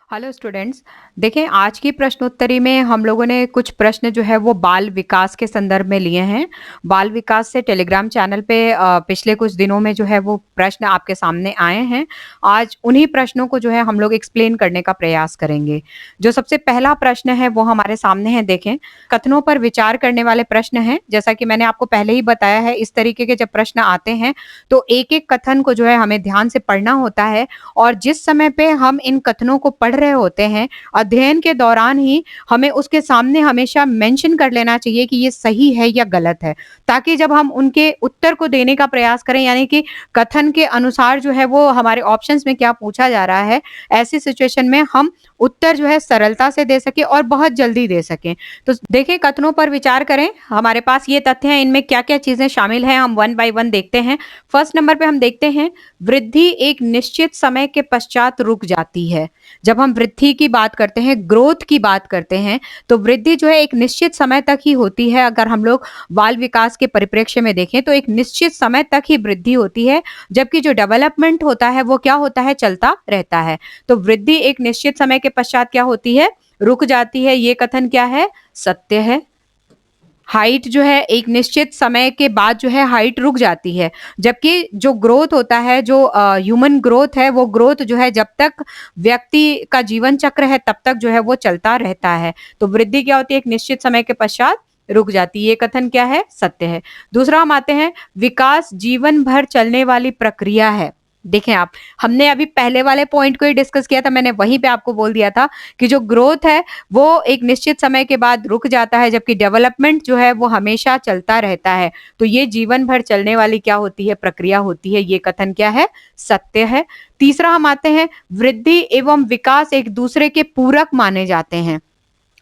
Hello students. देखें, आज की प्रश्नोत्तरी में हम लोगों ने कुछ प्रश्न जो है वो बाल विकास के संदर्भ में लिए हैं। बाल विकास से टेलीग्राम चैनल पे पिछले कुछ दिनों में जो है वो प्रश्न आपके सामने आए हैं। आज उन्हीं प्रश्नों को जो है हम लोग एक्सप्लेन करने का प्रयास करेंगे। जो सबसे पहला प्रश्न है वो हमारे सामने है। देखें, कथनों पर विचार करने वाले प्रश्न हैं। जैसा कि मैंने आपको पहले ही बताया है, इस तरीके के जब प्रश्न आते हैं तो एक एक कथन को जो है हमें ध्यान से पढ़ना होता है, और जिस समय पे हम इन कथनों को पढ़ रहे होते हैं, अध्ययन के दौरान ही हमें उसके सामने हमेशा मेंशन कर लेना चाहिए कि ये सही है या गलत है, ताकि जब हम उनके उत्तर को देने का प्रयास करें, यानी कि कथन के अनुसार जो है वो हमारे ऑप्शंस में क्या पूछा जा रहा है, ऐसी सिचुएशन में हम उत्तर जो है सरलता से दे सके और बहुत जल्दी दे सकें। तो देखिए, कथनों पर विचार करें। हमारे पास ये तथ्य हैं, इनमें क्या क्या चीजें शामिल हैं, हम वन बाय वन देखते हैं। फर्स्ट नंबर पे हम देखते हैं, वृद्धि एक निश्चित समय के पश्चात रुक जाती है। जब हम वृद्धि की बात करते हैं, ग्रोथ की बात करते हैं, तो वृद्धि जो है एक निश्चित समय तक ही होती है। अगर हम लोग बाल विकास के परिप्रेक्ष्य में देखें तो एक निश्चित समय तक ही वृद्धि होती है, जबकि जो डेवलपमेंट होता है वो क्या होता है, चलता रहता है। तो वृद्धि एक निश्चित समय के पश्चात क्या होती है, रुक जाती है। ये कथन क्या है, सत्य है। हाइट जो है एक निश्चित समय के बाद जो है हाइट रुक जाती है, जबकि जो ग्रोथ होता है, जो ह्यूमन ग्रोथ है, वो ग्रोथ जो है जब तक व्यक्ति का जीवन चक्र है तब तक जो है वो चलता रहता है। तो वृद्धि क्या होती है, एक निश्चित समय के पश्चात रुक जाती है। ये कथन क्या है, सत्य है। दूसरा हम आते हैं, विकास जीवन भर चलने वाली प्रक्रिया है। देखें आप, हमने अभी पहले वाले पॉइंट को ही डिस्कस किया था, मैंने वहीं पे आपको बोल दिया था कि जो ग्रोथ है वो एक निश्चित समय के बाद रुक जाता है, जबकि डेवलपमेंट जो है वो हमेशा चलता रहता है। तो ये जीवन भर चलने वाली क्या होती है, प्रक्रिया होती है। ये कथन क्या है, सत्य है। तीसरा हम आते हैं, वृद्धि एवं विकास एक दूसरे के पूरक माने जाते हैं।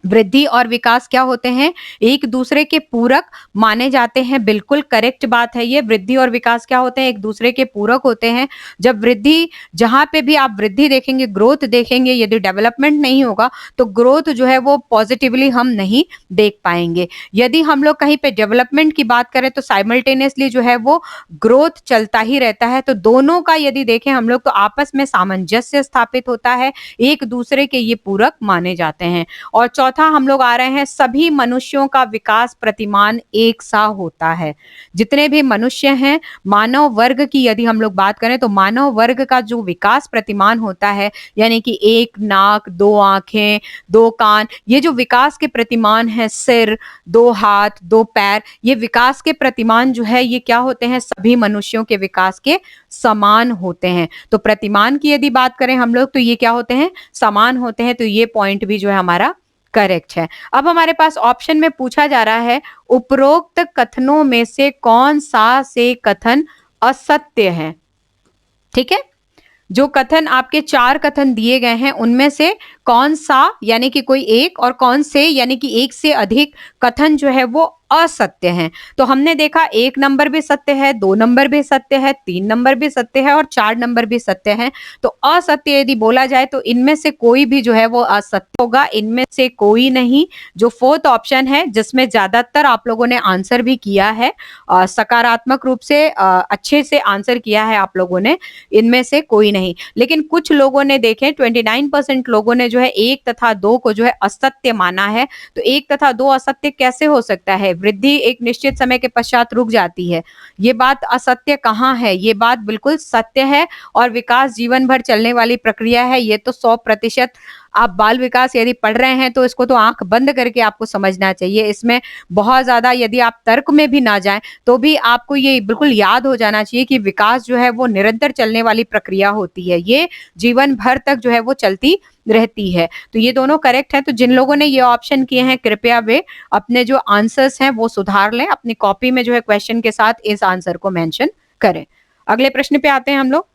वृद्धि और विकास क्या होते हैं, एक दूसरे के पूरक माने जाते हैं। बिल्कुल करेक्ट बात है ये। वृद्धि और विकास क्या होते हैं, एक दूसरे के पूरक होते हैं। जब वृद्धि, जहां पे भी आप वृद्धि देखेंगे, ग्रोथ देखेंगे, यदि डेवलपमेंट नहीं होगा तो ग्रोथ जो है वो पॉजिटिवली हम नहीं देख पाएंगे। यदि हम लोग कहीं पे डेवलपमेंट की बात करें तो साइमल्टेनियसली जो है वो ग्रोथ चलता ही रहता है। तो दोनों का यदि देखें हम लोग तो आपस में सामंजस्य स्थापित होता है, एक दूसरे के ये पूरक माने जाते हैं। और चौथा हम लोग आ रहे हैं, सभी मनुष्यों का विकास प्रतिमान एक सा होता है। जितने भी मनुष्य हैं, मानव वर्ग की यदि हम लोग बात करें तो मानव वर्ग का जो विकास प्रतिमान होता है, यानी कि एक नाक, दो आंखें, दो कान, ये जो विकास के प्रतिमान है, सिर, दो हाथ, दो पैर, ये विकास के प्रतिमान जो है ये क्या होते हैं, सभी मनुष्यों के विकास के समान होते हैं। तो प्रतिमान की यदि बात करें हम लोग तो ये क्या होते हैं, समान होते हैं। तो ये पॉइंट भी जो है हमारा करेक्ट है। अब हमारे पास ऑप्शन में पूछा जा रहा है, उपरोक्त कथनों में से कौन सा से कथन असत्य है। ठीक है, जो कथन आपके चार कथन दिए गए हैं उनमें से कौन सा, यानी कि कोई एक, और कौन से यानी कि एक से अधिक कथन जो है वो असत्य हैं। तो हमने देखा एक नंबर भी सत्य है, दो नंबर भी सत्य है, तीन नंबर भी सत्य है और चार नंबर भी सत्य है। तो असत्य यदि बोला जाए तो इनमें से कोई भी जो है वो असत्य होगा, इनमें से कोई नहीं। जो फोर्थ ऑप्शन है जिसमें ज्यादातर आप लोगों ने आंसर भी किया है, सकारात्मक रूप से अच्छे से आंसर किया है आप लोगों ने, इनमें से कोई नहीं। लेकिन कुछ लोगों ने देखें, 29% लोगों ने जो है एक तथा दो को जो है असत्य माना है। तो एक तथा दो असत्य कैसे हो सकता है, वृद्धि एक निश्चित समय के पश्चात रुक जाती है, ये बात असत्य कहाँ है, ये बात बिल्कुल सत्य है। और विकास जीवन भर चलने वाली प्रक्रिया है, ये तो 100%। आप बाल विकास यदि पढ़ रहे हैं तो इसको तो आंख बंद करके आपको समझना चाहिए। इसमें बहुत ज्यादा यदि आप तर्क में भी ना जाएं तो भी आपको ये बिल्कुल याद हो जाना चाहिए कि विकास जो है वो निरंतर चलने वाली प्रक्रिया होती है, ये जीवन भर तक जो है वो चलती रहती है। तो ये दोनों करेक्ट है। तो जिन लोगों ने ये ऑप्शन किए हैं, कृपया वे अपने जो आंसर्स हैं वो सुधार लें, अपनी कॉपी में जो है क्वेश्चन के साथ इस आंसर को मेंशन करें। अगले प्रश्न पे आते हैं हम लोग।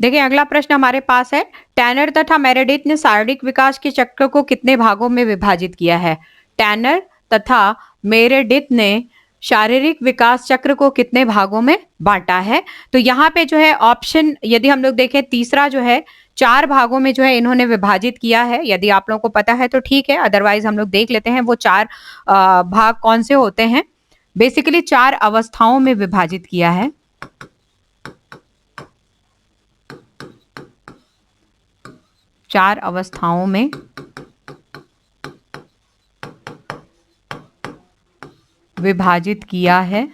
देखिए, अगला प्रश्न हमारे पास है, टैनर तथा मेरेडिथ ने शारीरिक विकास के चक्र को कितने भागों में विभाजित किया है। टैनर तथा मेरेडिथ ने शारीरिक विकास चक्र को कितने भागों में बांटा है। तो यहाँ पे जो है ऑप्शन यदि हम लोग देखें, तीसरा जो है 4 भागों में जो है इन्होंने विभाजित किया है। यदि आप लोगों को पता है तो ठीक है, अदरवाइज हम लोग देख लेते हैं वो 4 भाग कौन से होते हैं। बेसिकली 4 अवस्थाओं में विभाजित किया है। 4 अवस्थाओं में विभाजित किया है।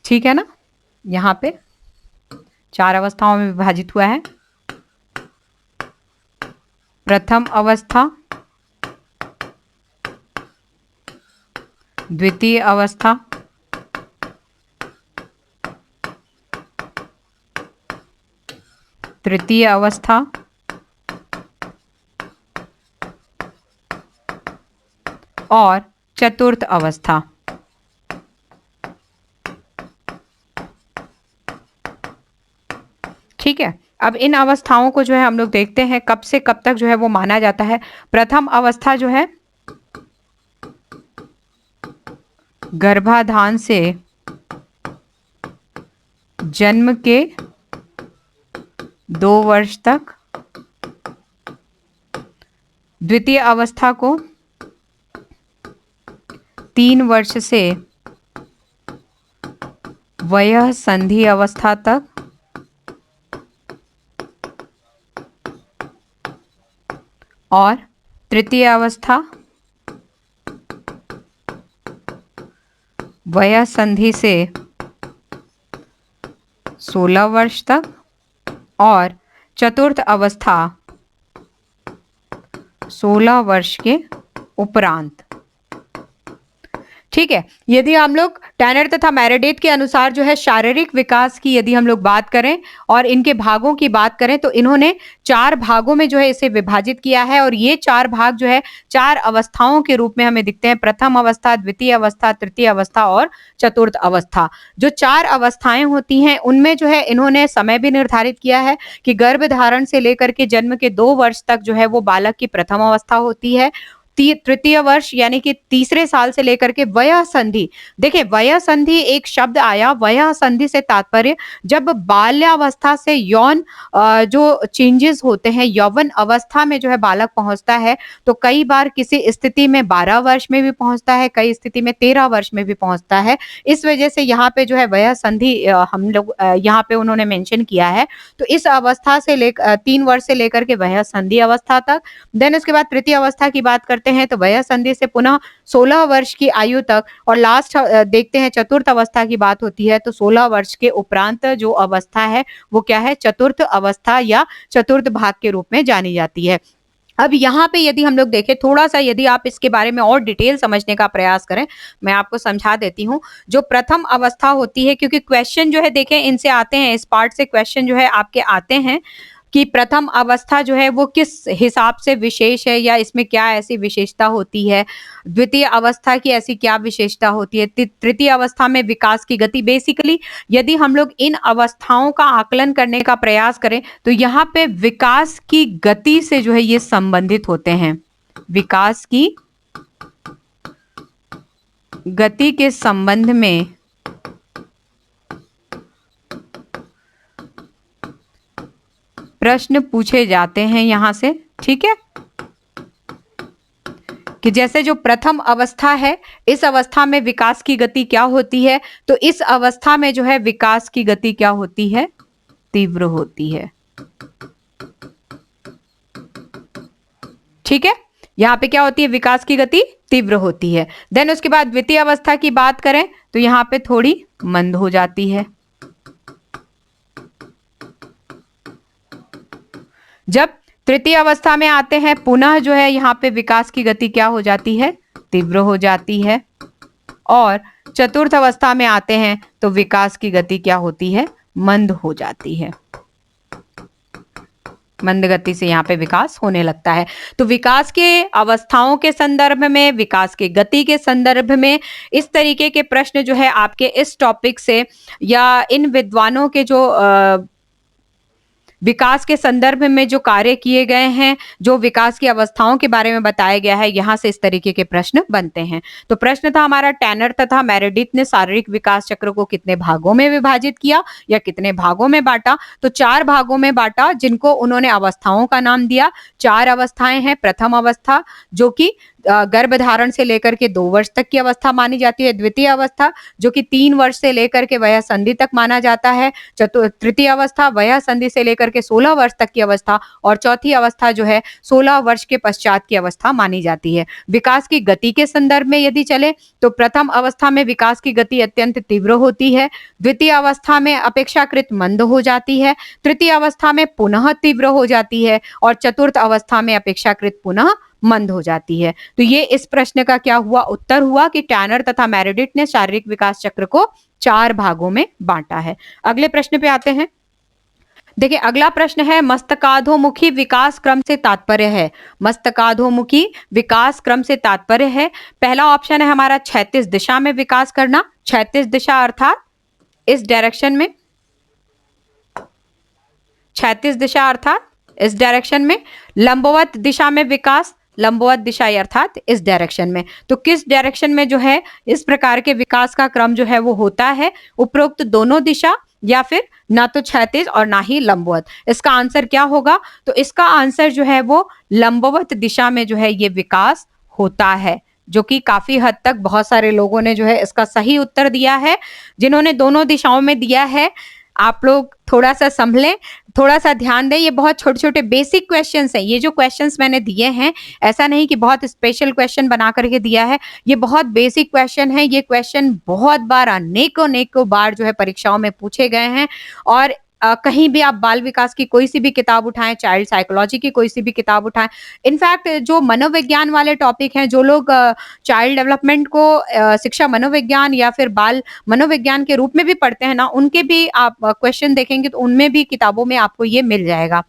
ठीक है ना, यहाँ पे 4 अवस्थाओं में विभाजित हुआ है। प्रथम अवस्था, द्वितीय अवस्था, तृतीय अवस्था और चतुर्थ अवस्था। ठीक है, अब इन अवस्थाओं को जो है हम लोग देखते हैं कब से कब तक जो है वो माना जाता है। प्रथम अवस्था जो है गर्भाधान से जन्म के 2 वर्ष तक। द्वितीय अवस्था को 3 वर्ष से वयः संधि अवस्था तक। और तृतीय अवस्था वयः संधि से 16 वर्ष तक। और चतुर्थ अवस्था 16 वर्ष के उपरांत। ठीक है, यदि हम लोग टैनर तथा मेरेडिथ के अनुसार जो है शारीरिक विकास की यदि हम लोग बात करें और इनके भागों की बात करें तो इन्होंने 4 भागों में जो है इसे विभाजित किया है। और ये 4 भाग जो है 4 अवस्थाओं के रूप में हमें दिखते हैं। प्रथम अवस्था, द्वितीय अवस्था, तृतीय अवस्था और चतुर्थ अवस्था। जो 4 अवस्थाएं होती हैं उनमें जो है इन्होंने समय भी निर्धारित किया है कि गर्भधारण से लेकर के जन्म के 2 वर्ष तक जो है वो बालक की प्रथम अवस्था होती है। तृतीय वर्ष यानी कि तीसरे साल से लेकर के वयः संधि। देखिए, वयः संधि एक शब्द आया, वयः संधि से तात्पर्य जब बाल्यावस्था से यौन जो चेंजेस होते हैं, यौवन अवस्था में जो है बालक पहुंचता है तो कई बार किसी स्थिति में 12 वर्ष में भी पहुंचता है, कई स्थिति में 13 वर्ष में भी पहुंचता है। इस वजह से यहाँ पे जो है वयः संधि हम लोग यहाँ पे उन्होंने मेंशन किया है। तो इस अवस्था से 3 वर्ष से लेकर के वयः संधि अवस्था तक। देन उसके बाद तृतीय अवस्था की बात करते हैं तो वयः संधि से पुनः 16 वर्ष की आयु तक। और लास्ट देखते हैं चतुर्थ अवस्था की बात होती है तो 16 वर्ष के उपरांत जो अवस्था है वो क्या है, चतुर्थ अवस्था या चतुर्थ भाग के रूप में जानी जाती है। अब यहाँ पे यदि हम लोग देखें थोड़ा सा, यदि आप इसके बारे में और डिटेल समझने का प्रयास करें, मैं आपको समझा देती हूँ। जो प्रथम अवस्था होती है, क्योंकि क्वेश्चन जो है देखें इनसे आते हैं, इस पार्ट से क्वेश्चन जो है आपके आते हैं कि प्रथम अवस्था जो है वो किस हिसाब से विशेष है या इसमें क्या ऐसी विशेषता होती है, द्वितीय अवस्था की ऐसी क्या विशेषता होती है, तृतीय अवस्था में विकास की गति। बेसिकली यदि हम लोग इन अवस्थाओं का आकलन करने का प्रयास करें तो यहाँ पे विकास की गति से जो है ये संबंधित होते हैं। विकास की गति के संबंध में प्रश्न पूछे जाते हैं यहां से। ठीक है, कि जैसे जो प्रथम अवस्था है, इस अवस्था में विकास की गति क्या होती है, तो इस अवस्था में जो है विकास की गति क्या होती है, तीव्र होती है। ठीक है, यहाँ पे क्या होती है, विकास की गति तीव्र होती है। देन उसके बाद द्वितीय अवस्था की बात करें तो यहाँ पे थोड़ी मंद हो जाती है। जब तृतीय अवस्था में आते हैं पुनः जो है यहाँ पे विकास की गति क्या हो जाती है, तीव्र हो जाती है। और चतुर्थ अवस्था में आते हैं तो विकास की गति क्या होती है, मंद हो जाती है। मंद गति से यहाँ पे विकास होने लगता है। तो विकास के अवस्थाओं के संदर्भ में, विकास के गति के संदर्भ में इस तरीके के प्रश्न जो है आपके इस टॉपिक से या इन विद्वानों के जो विकास के संदर्भ में जो कार्य किए गए हैं, जो विकास की अवस्थाओं के बारे में बताया गया है, यहाँ से इस तरीके के प्रश्न बनते हैं। तो प्रश्न था हमारा, टैनर तथा मेरेडिथ ने शारीरिक विकास चक्र को कितने भागों में विभाजित किया या कितने भागों में बांटा। तो 4 भागों में बांटा, जिनको उन्होंने अवस्थाओं का नाम दिया। 4 अवस्थाएं हैं। प्रथम अवस्था जो कि गर्भधारण से लेकर के 2 वर्ष तक की अवस्था मानी जाती है। द्वितीय अवस्था जो कि 3 वर्ष से लेकर के वयः संधि तक माना जाता है। तृतीय अवस्था वयः संधि से लेकर लेकर के 16 वर्ष तक की अवस्था और चौथी अवस्था जो है 16 वर्ष के पश्चात की अवस्था मानी जाती है। विकास की गति के संदर्भ में यदि चले तो प्रथम अवस्था में विकास की गति अत्यंत तीव्र होती है, द्वितीय अवस्था में अपेक्षाकृत मंद हो जाती है, तृतीय अवस्था में पुनः तीव्र हो जाती है और चतुर्थ अवस्था में अपेक्षाकृत पुनः मंद हो जाती है। तो ये इस प्रश्न का क्या हुआ, उत्तर हुआ कि टैनर तथा मेरेडिथ ने शारीरिक विकास चक्र को 4 भागों में बांटा है। अगले प्रश्न पे आते हैं। देखिए अगला प्रश्न है, मस्तकाधोमुखी विकास क्रम से तात्पर्य है। मस्तकाधोमुखी विकास क्रम से तात्पर्य है, पहला ऑप्शन है हमारा क्षैतिज दिशा में विकास करना, क्षैतिज दिशा अर्थात इस डायरेक्शन में, क्षैतिज दिशा अर्थात इस डायरेक्शन में, लंबवत दिशा में विकास, लंबवत दिशा अर्थात इस डायरेक्शन में। तो किस डायरेक्शन में जो है इस प्रकार के विकास का क्रम जो है वो होता है, उपरोक्त दोनों दिशा या फिर ना तो क्षैतिज और ना ही लंबवत। इसका आंसर क्या होगा, तो इसका आंसर जो है वो लंबवत दिशा में जो है ये विकास होता है, जो कि काफी हद तक बहुत सारे लोगों ने जो है इसका सही उत्तर दिया है। जिन्होंने दोनों दिशाओं में दिया है, आप लोग थोड़ा सा संभलें, थोड़ा सा ध्यान दें। ये बहुत छोटे छोटे बेसिक क्वेश्चंस हैं। ये जो क्वेश्चंस मैंने दिए हैं, ऐसा नहीं कि बहुत स्पेशल क्वेश्चन बना करके दिया है, ये बहुत बेसिक क्वेश्चन है। ये क्वेश्चन बहुत बार, अनेकों बार जो है परीक्षाओं में पूछे गए हैं। और कहीं भी आप बाल विकास की कोई सी भी किताब उठाएं, चाइल्ड साइकोलॉजी की कोई सी भी किताब उठाएं, इनफैक्ट जो मनोविज्ञान वाले टॉपिक हैं, जो लोग चाइल्ड डेवलपमेंट को शिक्षा मनोविज्ञान या फिर बाल मनोविज्ञान के रूप में भी पढ़ते हैं ना, उनके भी आप क्वेश्चन देखेंगे तो उनमें भी किताबों में आपको ये मिल जाएगा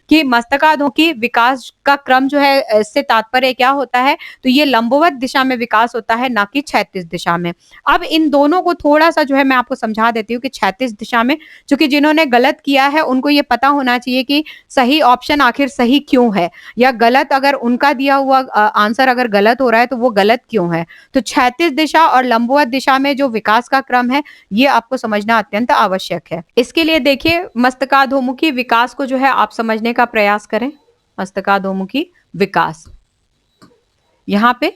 कि मस्तकाधोमुखी विकास का क्रम जो है, इससे तात्पर्य क्या होता है, तो ये लंबवत दिशा में विकास होता है, ना कि क्षैतिज दिशा में। अब इन दोनों को थोड़ा सा जो है मैं आपको समझा देती हूँ कि क्षैतिज दिशा में, क्योंकि जिन्होंने गलत किया है उनको ये पता होना चाहिए कि सही ऑप्शन आखिर सही क्यों है, या गलत अगर उनका दिया हुआ आंसर अगर गलत हो रहा है तो वो गलत क्यों है। तो क्षैतिज दिशा और लंबवत दिशा में जो विकास का क्रम है, ये आपको समझना अत्यंत आवश्यक है। इसके लिए देखिए, मस्तकाधोमुखी विकास को जो है आप समझने का प्रयास करें। मस्तकाधोमुखी विकास, यहां पे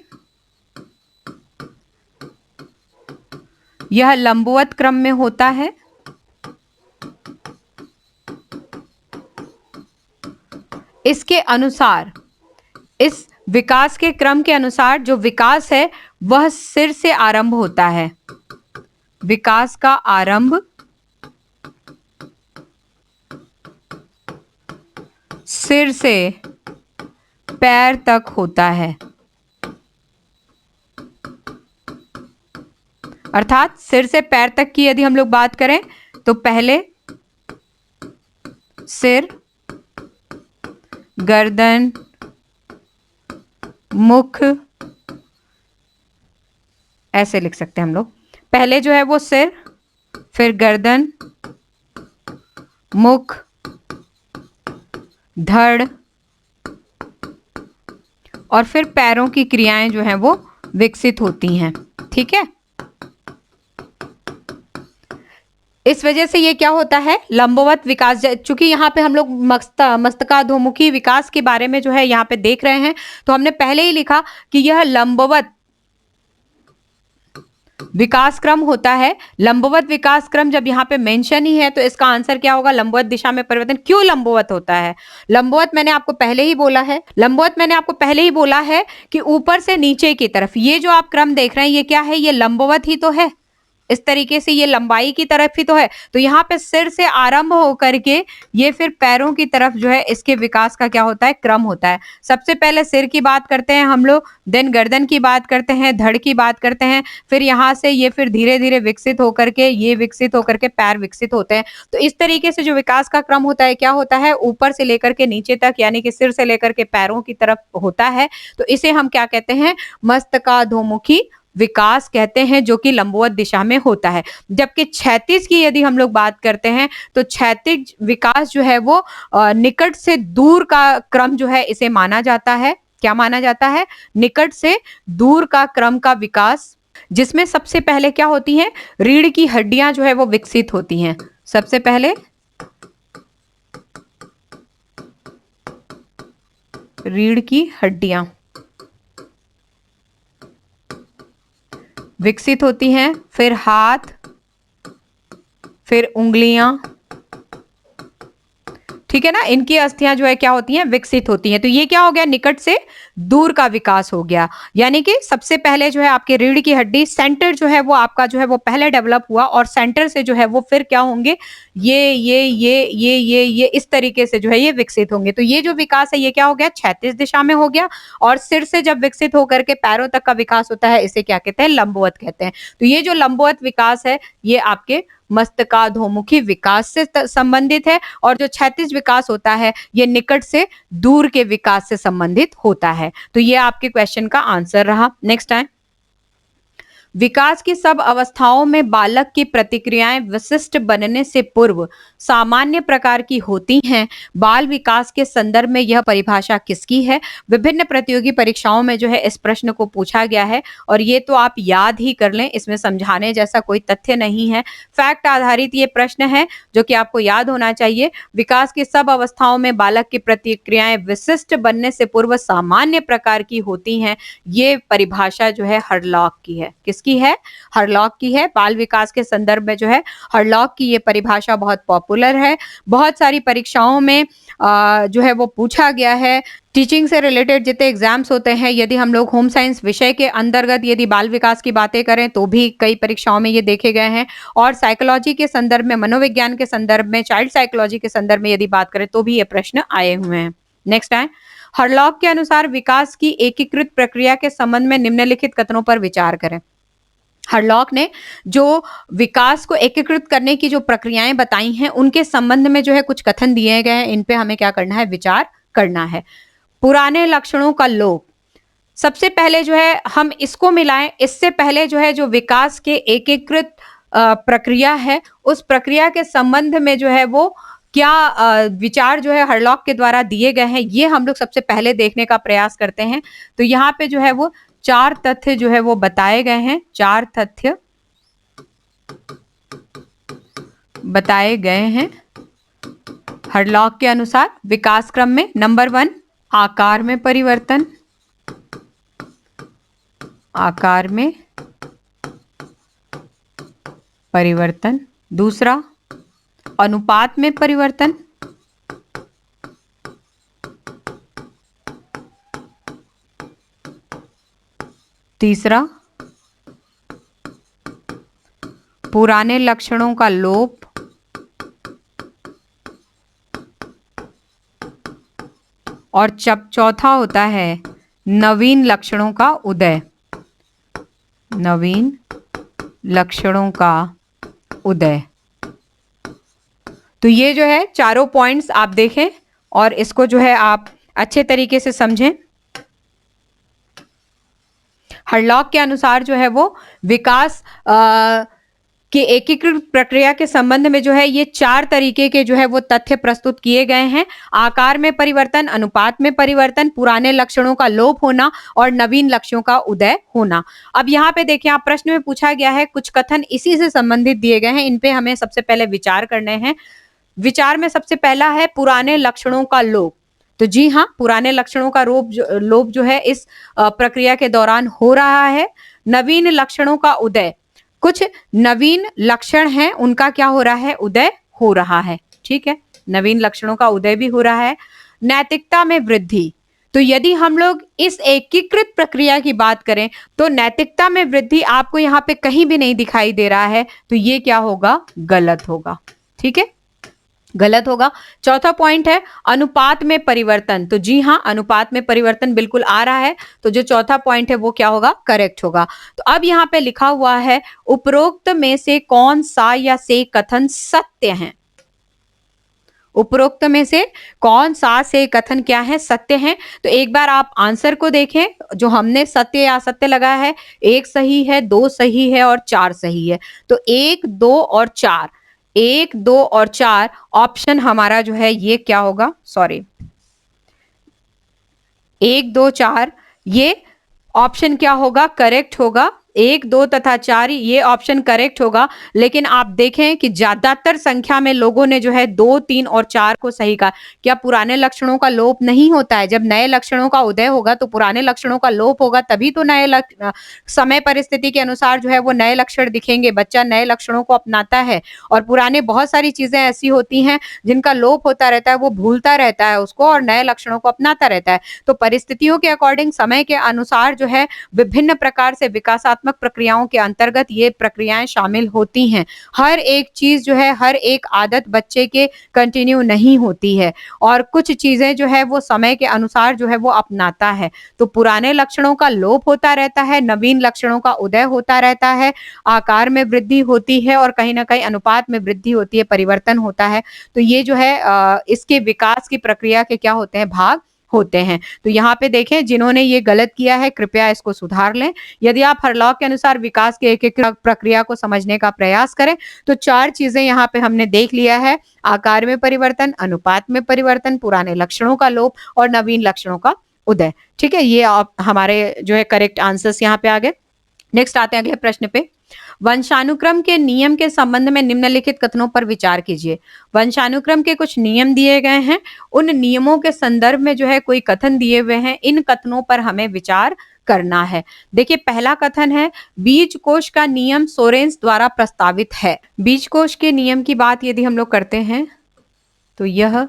यह लंबवत क्रम में होता है, इसके अनुसार, इस विकास के क्रम के अनुसार जो विकास है वह सिर से आरंभ होता है। विकास का आरंभ सिर से पैर तक होता है, अर्थात सिर से पैर तक की यदि हम लोग बात करें तो पहले सिर, गर्दन, मुख, ऐसे लिख सकते हैं हम लोग। पहले जो है वो सिर, फिर गर्दन, मुख, धड़ और फिर पैरों की क्रियाएं जो हैं वो विकसित होती हैं। ठीक है, इस वजह से ये क्या होता है, लंबवत विकास। चूंकि यहाँ पे हम लोग मस्तकाधोमुखी विकास के बारे में जो है यहाँ पे देख रहे हैं, तो हमने पहले ही लिखा कि यह लंबवत विकास क्रम होता है। लंबवत विकास क्रम जब यहाँ पे मेंशन ही है तो इसका आंसर क्या होगा, लंबवत दिशा में परिवर्तन। क्यों लंबवत होता है? लंबवत मैंने आपको पहले ही बोला है, लंबवत मैंने आपको पहले ही बोला है कि ऊपर से नीचे की तरफ ये जो आप क्रम देख रहे हैं, ये क्या है, ये लंबवत ही तो है। इस तरीके से ये लंबाई की तरफ ही तो है। तो यहाँ पे सिर से आरंभ होकर के ये फिर पैरों की तरफ जो है इसके विकास का क्या होता है, क्रम होता है। सबसे पहले सिर की बात करते हैं हम लोग, देन गर्दन की बात करते हैं, धड़ की बात करते हैं, फिर यहाँ से ये फिर धीरे धीरे विकसित होकर के, ये विकसित होकर के पैर विकसित होते हैं। तो इस तरीके से जो विकास का क्रम होता है, क्या होता है, ऊपर से लेकर के नीचे तक, यानी कि सिर से लेकर के पैरों की तरफ होता है। तो इसे हम क्या कहते हैं, मस्तकाधोमुखी विकास कहते हैं, जो कि लंबवत दिशा में होता है। जबकि क्षैतिज की यदि हम लोग बात करते हैं तो क्षैतिज विकास जो है वो निकट से दूर का क्रम जो है इसे माना जाता है। क्या माना जाता है? निकट से दूर का क्रम का विकास, जिसमें सबसे पहले क्या होती है, रीढ़ की हड्डियां जो है वो विकसित होती हैं। सबसे पहले रीढ़ की हड्डियां विकसित होती हैं, फिर हाथ, फिर उंगलियां। ठीक ठीक है ना, इनकी अस्थियां जो है क्या होती हैं, विकसित होती हैं। तो ये क्या हो गया, निकट से दूर का विकास हो गया। यानी कि सबसे पहले जो है आपके रीढ़ की हड्डी सेंटर जो है वो आपका जो है वो पहले डेवलप हुआ, और सेंटर से जो है वो फिर क्या होंगे, ये इस तरीके से जो है ये विकसित होंगे। तो ये जो विकास है ये क्या हो गया, क्षैतिज दिशा में हो गया। और सिर से जब विकसित होकर के पैरों तक का विकास होता है, इसे क्या कहते हैं, लंबवत कहते हैं। तो ये जो लंबवत विकास है ये आपके मस्तकाधोमुखी विकास से संबंधित है, और जो क्षैतिज विकास होता है ये निकट से दूर के विकास से संबंधित होता है। तो ये आपके क्वेश्चन का आंसर रहा। नेक्स्ट है, विकास की सब अवस्थाओं में बालक की प्रतिक्रियाएं विशिष्ट बनने से पूर्व सामान्य प्रकार की होती हैं। बाल विकास के संदर्भ में यह परिभाषा किसकी है? विभिन्न प्रतियोगी परीक्षाओं में जो है इस प्रश्न को पूछा गया है, और ये तो आप याद ही कर लें, इसमें समझाने जैसा कोई तथ्य नहीं है। फैक्ट आधारित ये प्रश्न है जो कि आपको याद होना चाहिए। विकास की सब अवस्थाओं में बालक की प्रतिक्रियाएं विशिष्ट बनने से पूर्व सामान्य प्रकार की होती हैं। ये परिभाषा जो है हरलॉक की है। किसकी है? हरलॉक की है। बाल विकास के संदर्भ में जो है हरलॉक की ये परिभाषा बहुत पॉपुलर है, बहुत सारी परीक्षाओं में जो है वो पूछा गया है। टीचिंग से रिलेटेड जितने एग्जाम्स होते हैं, यदि हम लोग होम साइंस विषय के अंतर्गत यदि बाल विकास की बातें करें तो भी कई परीक्षाओं में ये देखे गए हैं, और साइकोलॉजी के संदर्भ में, मनोविज्ञान के संदर्भ में, चाइल्ड साइकोलॉजी के संदर्भ में यदि बात करें तो भी ये प्रश्न आए हुए हैं। नेक्स्ट है, हरलॉक के अनुसार विकास की एकीकृत प्रक्रिया के संबंध में निम्नलिखित कथनों पर विचार करें। हरलॉक ने जो विकास को एकीकृत करने की जो प्रक्रियाएं बताई हैं उनके संबंध में जो है कुछ कथन दिए गए हैं, इन पे हमें क्या करना है, विचार करना है। पुराने लक्षणों का लोप, सबसे पहले जो है हम इसको मिलाएं, इससे पहले जो है जो विकास के एकीकृत प्रक्रिया है उस प्रक्रिया के संबंध में जो है वो क्या विचार जो है हरलॉक के द्वारा दिए गए हैं, ये हम लोग सबसे पहले देखने का प्रयास करते हैं। तो यहाँ पे जो है वो 4 तथ्य जो है वो बताए गए हैं, 4 तथ्य बताए गए हैं हरलॉक के अनुसार विकास क्रम में। नंबर 1, आकार में परिवर्तन, आकार में परिवर्तन। दूसरा, अनुपात में परिवर्तन। तीसरा, पुराने लक्षणों का लोप। और चौथा होता है नवीन लक्षणों का उदय, नवीन लक्षणों का उदय। तो ये जो है चारों पॉइंट्स आप देखें और इसको जो है आप अच्छे तरीके से समझें। हरलॉक के अनुसार जो है वो विकास के एकीकृत प्रक्रिया के संबंध में जो है ये 4 तरीके के जो है वो तथ्य प्रस्तुत किए गए हैं। आकार में परिवर्तन, अनुपात में परिवर्तन, पुराने लक्षणों का लोप होना और नवीन लक्ष्यों का उदय होना। अब यहाँ पे देखिए, आप प्रश्न में पूछा गया है, कुछ कथन इसी से संबंधित दिए गए हैं, इन पे हमें सबसे पहले विचार करने हैं। विचार में सबसे पहला है पुराने लक्षणों का लोप। तो जी हाँ, पुराने लक्षणों का लोप जो है इस प्रक्रिया के दौरान हो रहा है। नवीन लक्षणों का उदय, कुछ नवीन लक्षण हैं उनका क्या हो रहा है, उदय हो रहा है। ठीक है, नवीन लक्षणों का उदय भी हो रहा है। नैतिकता में वृद्धि, तो यदि हम लोग इस एकीकृत प्रक्रिया की बात करें तो नैतिकता में वृद्धि आपको यहाँ पे कहीं भी नहीं दिखाई दे रहा है, तो ये क्या होगा, गलत होगा। ठीक है, गलत होगा। चौथा पॉइंट है अनुपात में परिवर्तन। तो जी हाँ, अनुपात में परिवर्तन बिल्कुल आ रहा है, तो जो चौथा पॉइंट है वो क्या होगा, करेक्ट होगा। तो अब यहाँ पे लिखा हुआ है उपरोक्त में से कौन सा या से कथन सत्य है। उपरोक्त में से कौन सा से कथन क्या है, सत्य है। तो एक बार आप आंसर को देखें, जो हमने सत्य या असत्य लगाया है, 1 सही है, 2 सही है और 4 सही है। तो 1, 2 और 4, 1, 2 और 4 ऑप्शन हमारा जो है ये क्या होगा, सॉरी 1, 2, 4 ये ऑप्शन क्या होगा, करेक्ट होगा। 1, 2 तथा 4 ये ऑप्शन करेक्ट होगा, लेकिन आप देखें कि ज्यादातर संख्या में लोगों ने जो है 2, 3 और 4 को सही कहा। क्या पुराने लक्षणों का लोप नहीं होता है? जब नए लक्षणों का उदय होगा तो पुराने लक्षणों का लोप होगा, तभी तो समय परिस्थिति के अनुसार जो है वो नए लक्षण दिखेंगे, बच्चा नए लक्षणों को अपनाता है। और पुराने बहुत सारी चीजें ऐसी होती हैं जिनका लोप होता रहता है, वो भूलता रहता है उसको और नए लक्षणों को अपनाता रहता है। तो परिस्थितियों के अकॉर्डिंग, समय के अनुसार जो है विभिन्न प्रकार से विकासात्मक प्रक्रियाओं के अंतर्गत ये प्रक्रियाएं शामिल होती हैं। हर एक चीज जो है, हर एक आदत बच्चे के कंटिन्यू नहीं होती है और कुछ चीजें जो है वो समय के अनुसार जो है वो अपनाता है। तो पुराने लक्षणों का लोप होता रहता है, नवीन लक्षणों का उदय होता रहता है, आकार में वृद्धि होती है और कहीं ना कहीं अनुपात में वृद्धि होती है, परिवर्तन होता है। तो ये जो है इसके विकास की प्रक्रिया के क्या होते हैं, भाग होते हैं। तो यहाँ पे देखें, जिन्होंने ये गलत किया है कृपया इसको सुधार लें। यदि आप हरलॉक के अनुसार विकास के एक एक प्रक्रिया को समझने का प्रयास करें तो 4 चीजें यहाँ पे हमने देख लिया है: आकार में परिवर्तन, अनुपात में परिवर्तन, पुराने लक्षणों का लोप और नवीन लक्षणों का उदय। ठीक है, ये आप हमारे जो है करेक्ट आंसर्स यहाँ पे आ गए। नेक्स्ट आते हैं अगले प्रश्न पे। वंशानुक्रम के नियम के संबंध में निम्नलिखित कथनों पर विचार कीजिए। वंशानुक्रम के कुछ नियम दिए गए हैं, उन नियमों के संदर्भ में जो है कोई कथन दिए हुए हैं, इन कथनों पर हमें विचार करना है। देखिए, पहला कथन है बीज कोश का नियम सोरेंस द्वारा प्रस्तावित है। बीज कोश के नियम की बात यदि हम लोग करते हैं तो यह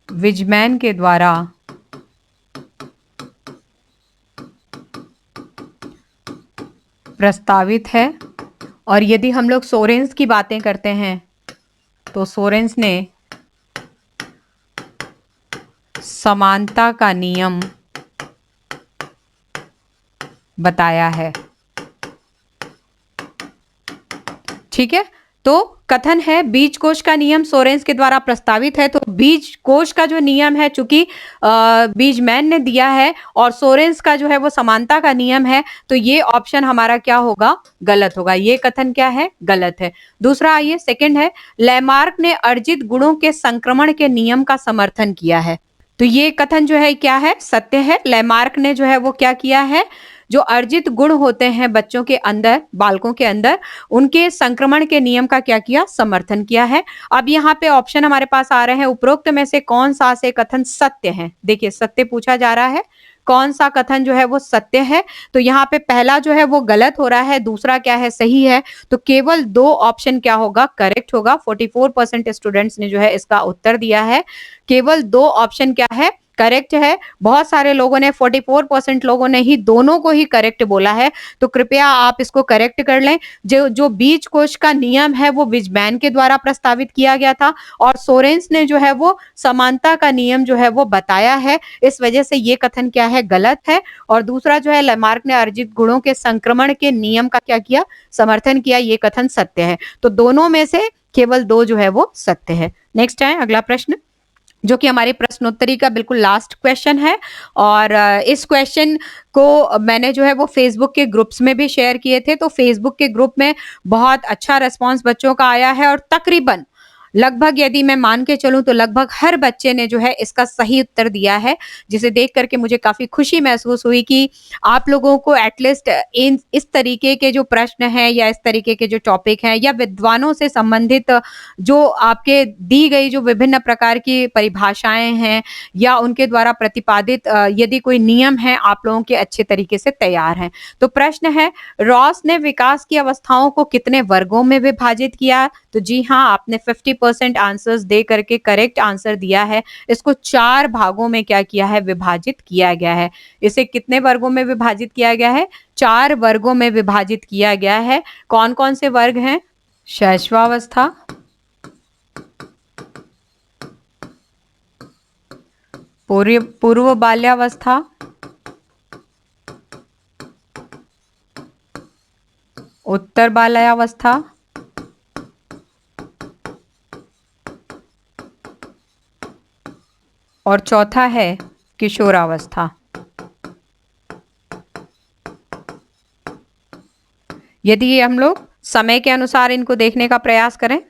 विजमैन के द्वारा प्रस्तावित है। और यदि हम लोग सोरेंस की बातें करते हैं तो सोरेंस ने समानता का नियम बताया है। ठीक है, तो कथन है बीज कोश का नियम सोरेंस के द्वारा प्रस्तावित है। तो बीज कोश का जो नियम है, चूंकि बीजमैन ने दिया है और सोरेंस का जो है वो समानता का नियम है, तो ये ऑप्शन हमारा क्या होगा, गलत होगा। ये कथन क्या है, गलत है। दूसरा आइए, सेकंड है लैमार्क ने अर्जित गुणों के संक्रमण के नियम का समर्थन किया है। तो ये कथन जो है क्या है, सत्य है। लैमार्क ने जो है वो क्या किया है, जो अर्जित गुण होते हैं बच्चों के अंदर, बालकों के अंदर, उनके संक्रमण के नियम का क्या किया, समर्थन किया है। अब यहाँ पे ऑप्शन हमारे पास आ रहे हैं, उपरोक्त में से कौन सा से कथन सत्य है। देखिए, सत्य पूछा जा रहा है, कौन सा कथन जो है वो सत्य है। तो यहाँ पे पहला जो है वो गलत हो रहा है, दूसरा क्या है, सही है। तो केवल 2 ऑप्शन क्या होगा, करेक्ट होगा। 44% स्टूडेंट्स ने जो है इसका उत्तर दिया है। केवल 2 ऑप्शन क्या है, करेक्ट है। बहुत सारे लोगों ने, 44% लोगों ने ही दोनों को ही करेक्ट बोला है। तो कृपया आप इसको करेक्ट कर लें। जो बीज कोश का नियम है वो विजमैन के द्वारा प्रस्तावित किया गया था और सोरेंस ने जो है वो समानता का नियम जो है वो बताया है। इस वजह से ये कथन क्या है, गलत है। और दूसरा जो है लैमार्क ने अर्जित गुणों के संक्रमण के नियम का क्या किया, समर्थन किया, ये कथन सत्य है। तो दोनों में से केवल 2 जो है वो सत्य है। नेक्स्ट है अगला प्रश्न, जो कि हमारे प्रश्नोत्तरी का बिल्कुल लास्ट क्वेश्चन है। और इस क्वेश्चन को मैंने जो है वो फेसबुक के ग्रुप्स में भी शेयर किए थे। तो फेसबुक के ग्रुप में बहुत अच्छा रिस्पांस बच्चों का आया है और तकरीबन लगभग, यदि मैं मान के चलूं तो लगभग हर बच्चे ने जो है इसका सही उत्तर दिया है, जिसे देख करके मुझे काफी खुशी महसूस हुई कि आप लोगों को एटलीस्ट इस तरीके के जो प्रश्न हैं या इस तरीके के जो टॉपिक हैं या विद्वानों से संबंधित जो आपके दी गई जो विभिन्न प्रकार की परिभाषाएं हैं या उनके द्वारा प्रतिपादित यदि कोई नियम है, आप लोगों के अच्छे तरीके से तैयार हैं। तो प्रश्न है, रॉस ने विकास की अवस्थाओं को कितने वर्गों में विभाजित किया? तो जी हाँ, आपने 50% आंसर्स दे करके करेक्ट आंसर दिया है। इसको 4 भागों में क्या किया है, विभाजित किया गया है। इसे कितने वर्गों में विभाजित किया गया है? 4 वर्गों में विभाजित किया गया है। कौन कौन से वर्ग हैं? शैशवावस्था, पूर्व बाल्यावस्था, उत्तर बाल्यावस्था, और चौथा है किशोरावस्था। यदि ये हम लोग समय के अनुसार इनको देखने का प्रयास करें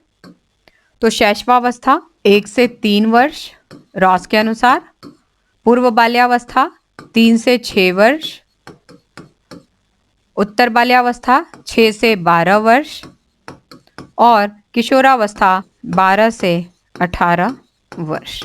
तो शैशवावस्था 1 से 3 वर्ष रॉस के अनुसार, पूर्व बाल्यावस्था 3 से 6 वर्ष, उत्तर बाल्यावस्था 6 से 12 वर्ष और किशोरावस्था 12 से 18 वर्ष।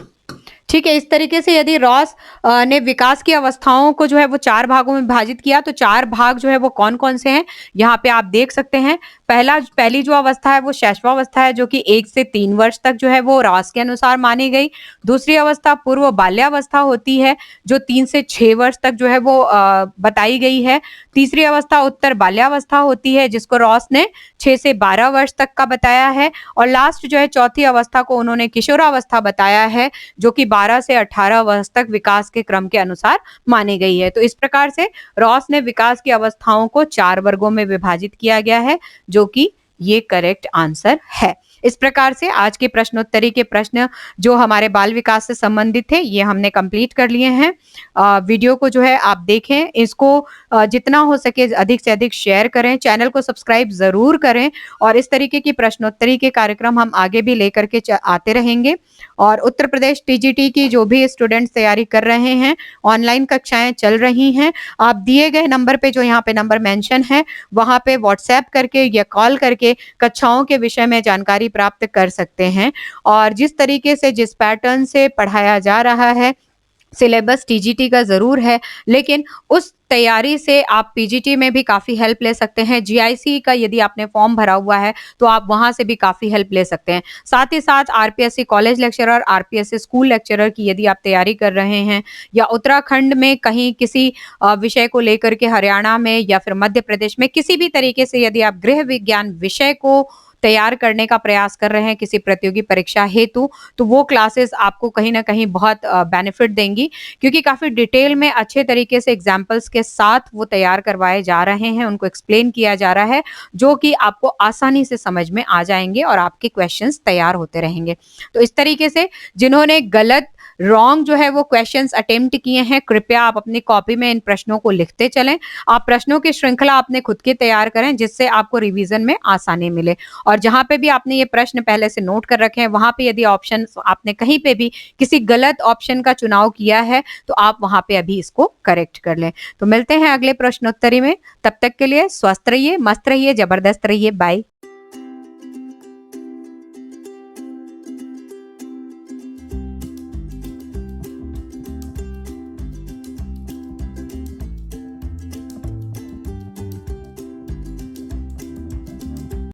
ठीक है, इस तरीके से यदि रॉस ने विकास की अवस्थाओं को जो है वो 4 भागों में विभाजित किया, तो 4 भाग जो है वो कौन-कौन से हैं, यहाँ पे आप देख सकते हैं। पहली जो अवस्था है वो शैशवावस्था है, जो कि 1 से 3 वर्ष तक जो है वो रॉस के अनुसार मानी गई। दूसरी अवस्था पूर्व बाल्यावस्था होती है, जो 3 से 6 वर्ष तक जो है वो बताई गई है। तीसरी अवस्था उत्तर बाल्यावस्था होती है, जिसको रॉस ने 6 से 12 वर्ष तक का बताया है। और लास्ट जो है चौथी अवस्था को उन्होंने किशोरावस्था बताया है, जो कि 12 से 18 वर्ष तक विकास के क्रम के अनुसार मानी गई है। तो इस प्रकार से रॉस ने विकास की अवस्थाओं को 4 वर्गों में विभाजित किया गया है, जो कि ये करेक्ट आंसर है। इस प्रकार से आज के प्रश्नोत्तरी के प्रश्न जो हमारे बाल विकास से संबंधित थे, ये हमने कंप्लीट कर लिए हैं। वीडियो को जो है आप देखें, इसको जितना हो सके अधिक से अधिक शेयर करें, चैनल को सब्सक्राइब ज़रूर करें और इस तरीके की प्रश्नोत्तरी के कार्यक्रम हम आगे भी लेकर के आते रहेंगे। और उत्तर प्रदेश टीजीटी की जो भी स्टूडेंट्स तैयारी कर रहे हैं, ऑनलाइन कक्षाएं चल रही हैं। आप दिए गए नंबर पे, जो यहाँ पे नंबर मेंशन है, वहाँ पे व्हाट्सएप करके या कॉल करके कक्षाओं के विषय में जानकारी प्राप्त कर सकते हैं। और जिस तरीके से जिस पैटर्न से पढ़ाया जा रहा है, सिलेबस टीजीटी का ज़रूर है, लेकिन उस तैयारी से आप पीजीटी में भी काफ़ी हेल्प ले सकते हैं। जीआईसी का यदि आपने फॉर्म भरा हुआ है, तो आप वहाँ से भी काफ़ी हेल्प ले सकते हैं। साथ ही साथ RPSC college lecturer, RPSC school lecturer की यदि आप तैयारी कर रहे हैं, या उत्तराखंड में कहीं किसी विषय को लेकर के, हरियाणा में या फिर मध्य प्रदेश में किसी भी तरीके से यदि आप गृह विज्ञान विषय को तैयार करने का प्रयास कर रहे हैं किसी प्रतियोगी परीक्षा हेतु, तो वो क्लासेस आपको कहीं न कहीं बहुत बेनिफिट देंगी, क्योंकि काफ़ी डिटेल में अच्छे तरीके से एग्जाम्पल्स के साथ वो तैयार करवाए जा रहे हैं, उनको एक्सप्लेन किया जा रहा है, जो कि आपको आसानी से समझ में आ जाएँगे और आपके क्वेश्चंस तैयार होते रहेंगे। तो इस तरीके से जिन्होंने गलत रॉन्ग जो है वो क्वेश्चंस अटेम्प्ट किए हैं, कृपया आप अपनी कॉपी में इन प्रश्नों को लिखते चलें। आप प्रश्नों की श्रृंखला अपने खुद की तैयार करें, जिससे आपको रिवीजन में आसानी मिले। और जहाँ पे भी आपने ये प्रश्न पहले से नोट कर रखे हैं, वहाँ पे यदि ऑप्शन आपने कहीं पे भी किसी गलत ऑप्शन का चुनाव किया है, तो आप वहाँ पे अभी इसको करेक्ट कर लें। तो मिलते हैं अगले प्रश्नोत्तरी में, तब तक के लिए स्वस्थ रहिए, मस्त रहिए, जबरदस्त रहिए। बाय।